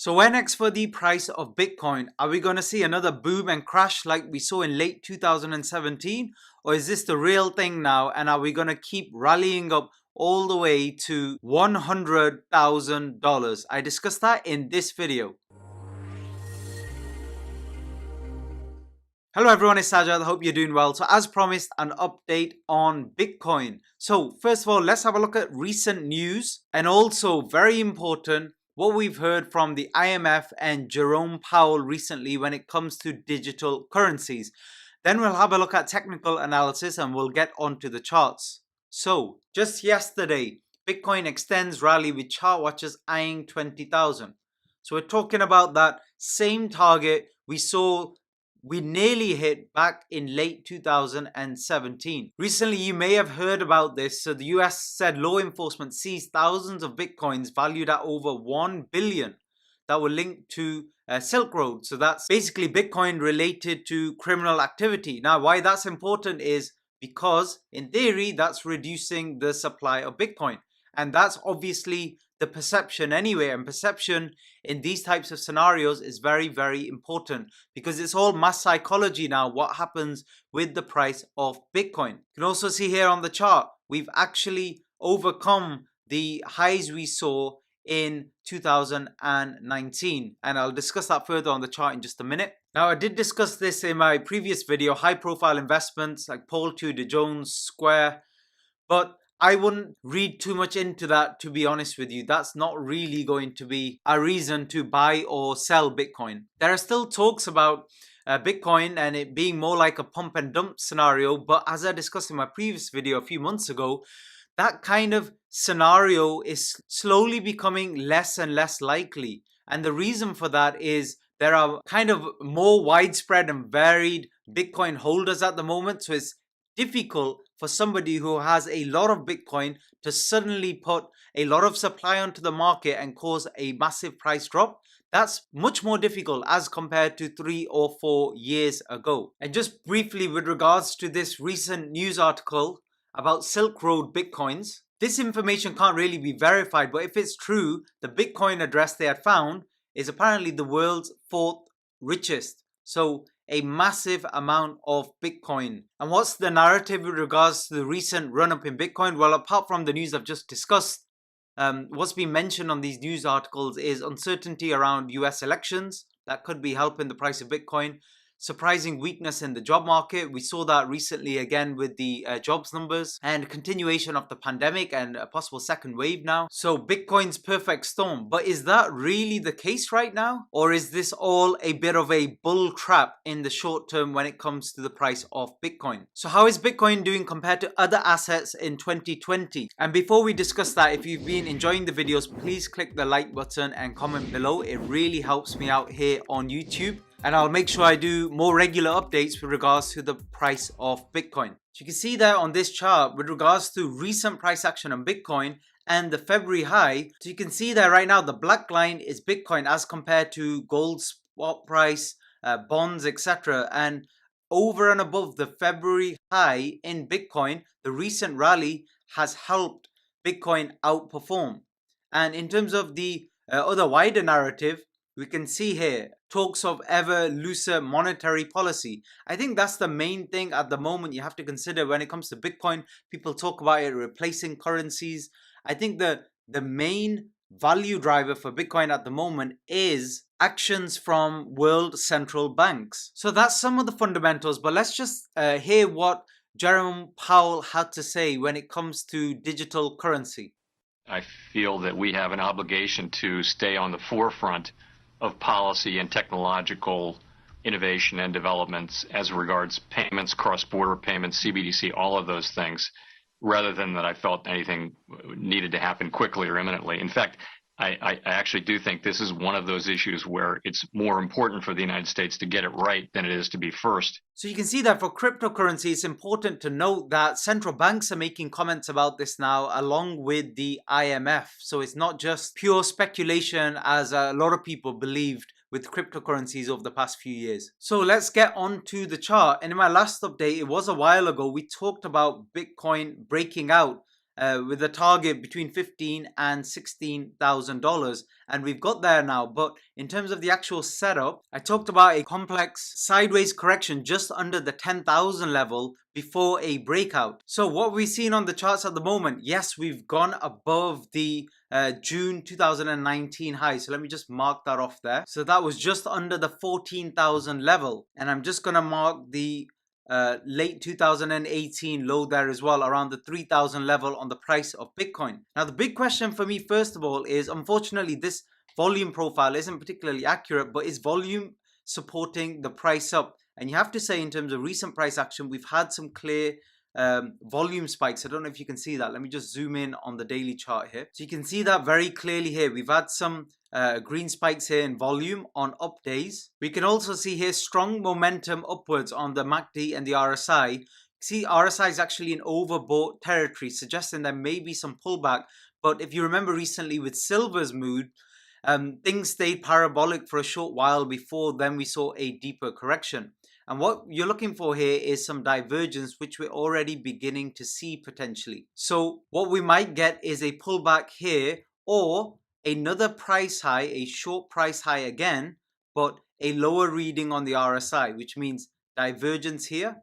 So where next for the price of Bitcoin? Are we going to see another boom and crash like we saw in late 2017? Or is this the real thing now? And are we going to keep rallying up all the way to $100,000? I discussed that in this video. Hello everyone, it's Sajad. I hope you're doing well. So as promised, an update on Bitcoin. So first of all, let's have a look at recent news and also very important, what we've heard from the IMF and Jerome Powell recently when it comes to digital currencies. Then we'll have a look at technical analysis and we'll get onto the charts. So just yesterday, Bitcoin extends rally with chart watchers eyeing 20,000. So we're talking about that same target we nearly hit back in late 2017. Recently, you may have heard about this. So the US said law enforcement seized thousands of Bitcoins valued at over 1 billion that were linked to Silk Road. So that's basically Bitcoin related to criminal activity. Now, why that's important is because in theory, that's reducing the supply of Bitcoin. And that's obviously the perception anyway, and perception in these types of scenarios is very, very important because it's all mass psychology now, what happens with the price of Bitcoin. You can also see here on the chart, we've actually overcome the highs we saw in 2019, and I'll discuss that further on the chart in just a minute. Now, I did discuss this in my previous video, high profile investments like Paul II, De Jones, Square, but I wouldn't read too much into that, to be honest with you. That's not really going to be a reason to buy or sell Bitcoin. There are still talks about Bitcoin and it being more like a pump and dump scenario. But as I discussed in my previous video a few months ago, that kind of scenario is slowly becoming less and less likely. And the reason for that is there are kind of more widespread and varied Bitcoin holders at the moment. So it's difficult for somebody who has a lot of Bitcoin to suddenly put a lot of supply onto the market and cause a massive price drop. That's much more difficult as compared to 3 or 4 years ago. And just briefly with regards to this recent news article about Silk Road Bitcoins, this information can't really be verified, but if it's true, the Bitcoin address they had found is apparently the world's 4th richest. So a massive amount of Bitcoin. And what's the narrative with regards to the recent run-up in Bitcoin? Well, apart from the news I've just discussed, what's been mentioned on these news articles is uncertainty around US elections. That could be helping the price of Bitcoin. Surprising weakness in the job market. We saw that recently again with the jobs numbers, and continuation of the pandemic and a possible second wave now. So Bitcoin's perfect storm. But is that really the case right now? Or is this all a bit of a bull trap in the short term when it comes to the price of Bitcoin? So how is Bitcoin doing compared to other assets in 2020? And before we discuss that, if you've been enjoying the videos, please click the like button and comment below. It really helps me out here on YouTube. And I'll make sure I do more regular updates with regards to the price of Bitcoin. So you can see there on this chart with regards to recent price action on Bitcoin and the February high. So you can see there right now the black line is Bitcoin as compared to gold spot price, bonds, etc. And over and above the February high in Bitcoin, the recent rally has helped Bitcoin outperform. And in terms of the other wider narrative, we can see here talks of ever looser monetary policy. I think that's the main thing at the moment you have to consider when it comes to Bitcoin. People talk about it replacing currencies. I think the main value driver for Bitcoin at the moment is actions from world central banks. So that's some of the fundamentals, but let's just hear what Jerome Powell had to say when it comes to digital currency. I feel that we have an obligation to stay on the forefront of policy and technological innovation and developments as regards payments, cross-border payments, CBDC, all of those things, rather than that I felt anything needed to happen quickly or imminently. In fact, I actually do think this is one of those issues where it's more important for the United States to get it right than it is to be first. So you can see that for cryptocurrency, it's important to note that central banks are making comments about this now along with the IMF. So it's not just pure speculation as a lot of people believed with cryptocurrencies over the past few years. So let's get on to the chart. And in my last update, it was a while ago, we talked about Bitcoin breaking out with a target between $15,000 and $16,000, and we've got there now. But in terms of the actual setup, I talked about a complex sideways correction just under the 10,000 level before a breakout. So what we've seen on the charts at the moment, yes, we've gone above the June 2019 high. So let me just mark that off there. So that was just under the 14,000 level, and I'm just gonna mark the late 2018 low there as well, around the 3,000 level on the price of Bitcoin. Now the big question for me, first of all, is unfortunately this volume profile isn't particularly accurate, but is volume supporting the price up? And you have to say, in terms of recent price action, we've had some clear volume spikes. I don't know if you can see that. Let me just zoom in on the daily chart here. So you can see that very clearly here. We've had some green spikes here in volume on up days. We can also see here strong momentum upwards on the MACD and the RSI. See, RSI is actually in overbought territory, suggesting there may be some pullback. But if you remember recently with silver's mood, things stayed parabolic for a short while before then we saw a deeper correction. And what you're looking for here is some divergence, which we're already beginning to see potentially. So what we might get is a pullback here, or another price high, a short price high again, but a lower reading on the RSI, which means divergence here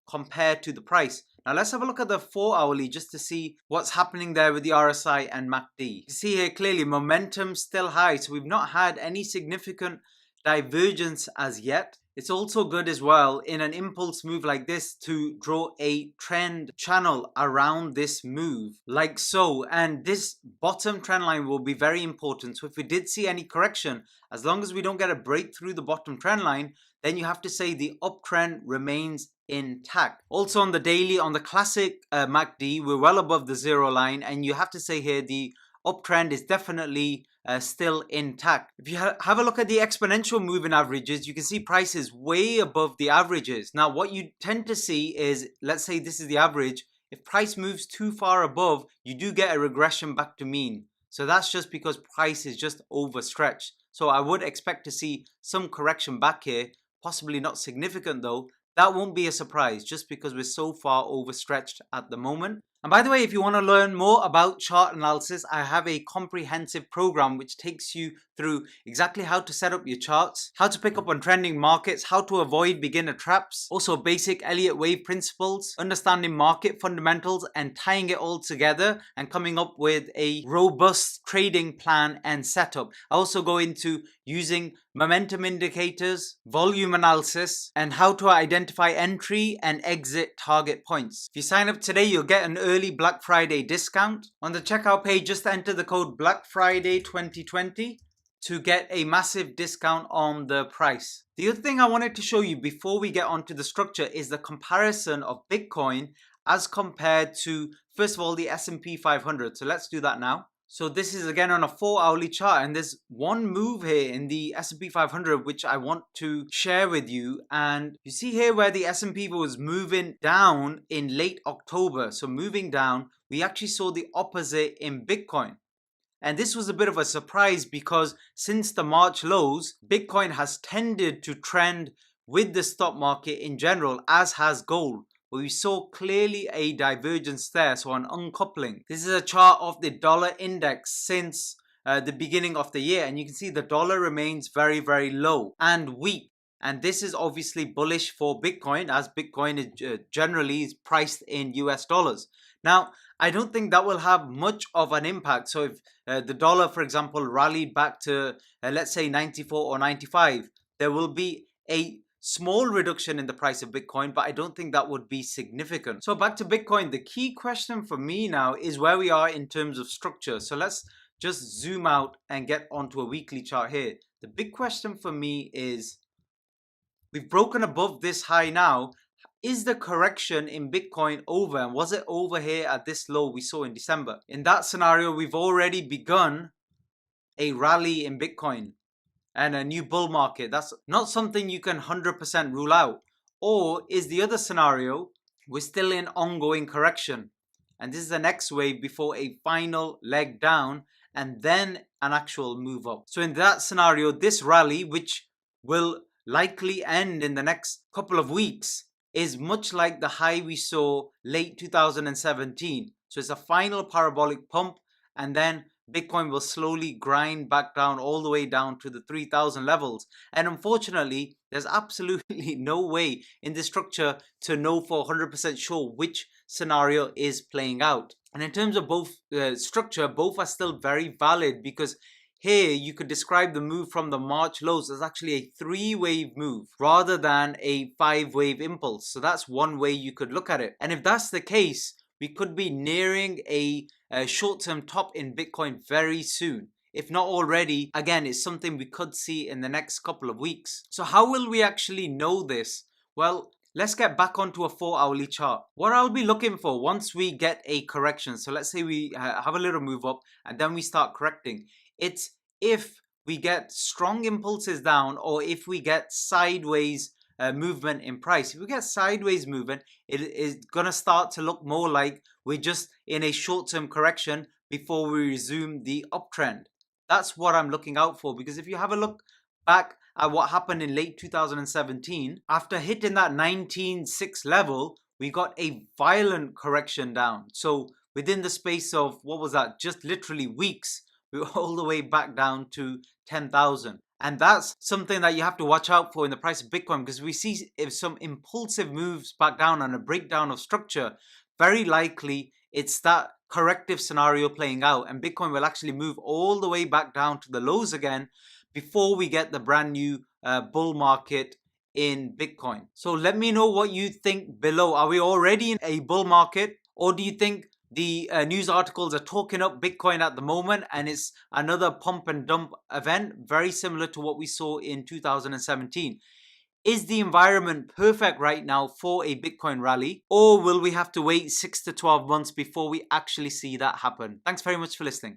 compared to the price. Now let's have a look at the 4-hourly just to see what's happening there with the RSI and MACD. You see here clearly momentum still high, so we've not had any significant divergence as yet. It's also good as well in an impulse move like this to draw a trend channel around this move like so, and this bottom trend line will be very important. So if we did see any correction, as long as we don't get a break through the bottom trend line, then you have to say the uptrend remains intact. Also on the daily, on the classic MACD, we're well above the zero line, and you have to say here the uptrend is definitely still intact. If you have a look at the exponential moving averages, you can see prices way above the averages. Now what you tend to see is, let's say this is the average, if price moves too far above, you do get a regression back to mean. So that's just because price is just overstretched. So I would expect to see some correction back here, possibly not significant though. That won't be a surprise just because we're so far overstretched at the moment. And by the way, if you want to learn more about chart analysis, I have a comprehensive program which takes you through exactly how to set up your charts, how to pick up on trending markets, how to avoid beginner traps, also basic Elliott wave principles, understanding market fundamentals and tying it all together and coming up with a robust trading plan and setup. I also go into using momentum indicators, volume analysis, and how to identify entry and exit target points. If you sign up today, you'll get an early Black Friday discount. On the checkout page, just enter the code Black Friday 2020 to get a massive discount on the price. The other thing I wanted to show you before we get onto the structure is the comparison of Bitcoin as compared to, first of all, the S&P 500. So let's do that now. So this is again on a 4-hourly chart, and there's one move here in the S&P 500 which I want to share with you. And you see here where the S&P was moving down in late October. So moving down, we actually saw the opposite in Bitcoin. And this was a bit of a surprise because since the March lows, Bitcoin has tended to trend with the stock market in general, as has gold. But we saw clearly a divergence there, so an uncoupling. This is a chart of the dollar index since the beginning of the year, and you can see the dollar remains very, very low and weak. And this is obviously bullish for Bitcoin, as Bitcoin is generally is priced in US dollars. Now, I don't think that will have much of an impact. So if the dollar, for example, rallied back to, let's say 94 or 95, there will be a small reduction in the price of Bitcoin, but I don't think that would be significant. So back to Bitcoin, the key question for me now is where we are in terms of structure. So let's just zoom out and get onto a weekly chart here. The big question for me is, we've broken above this high now. Is the correction in Bitcoin over? And was it over here at this low we saw in December? In that scenario, we've already begun a rally in Bitcoin and a new bull market. That's not something you can 100% rule out. Or is the other scenario, we're still in ongoing correction, and this is the next wave before a final leg down and then an actual move up. So in that scenario, this rally, which will likely end in the next couple of weeks, is much like the high we saw late 2017. So it's a final parabolic pump, and then Bitcoin will slowly grind back down all the way down to the 3,000 levels. And unfortunately, there's absolutely no way in this structure to know for 100% sure which scenario is playing out. And in terms of both structure, both are still very valid, because here you could describe the move from the March lows as actually a 3-wave move rather than a 5-wave impulse. So that's one way you could look at it. And if that's the case, we could be nearing a short-term top in Bitcoin very soon. If not already, again, it's something we could see in the next couple of weeks. So how will we actually know this? Well, let's get back onto a 4-hourly chart. What I'll be looking for once we get a correction, so let's say we have a little move up and then we start correcting, it's if we get strong impulses down or if we get sideways movement in price. If we get sideways movement, it is gonna start to look more like we're just in a short-term correction before we resume the uptrend. That's what I'm looking out for, because if you have a look back at what happened in late 2017, after hitting that 19.6 level, we got a violent correction down. So within the space of, what was that, just literally weeks, we were all the way back down to 10,000. And that's something that you have to watch out for in the price of Bitcoin, because we see if some impulsive moves back down and a breakdown of structure, very likely it's that corrective scenario playing out, and Bitcoin will actually move all the way back down to the lows again before we get the brand new bull market in Bitcoin. So let me know what you think below. Are we already in a bull market, or do you think the news articles are talking up Bitcoin at the moment and it's another pump and dump event, very similar to what we saw in 2017? Is the environment perfect right now for a Bitcoin rally, or will we have to wait 6 to 12 months before we actually see that happen? Thanks very much for listening.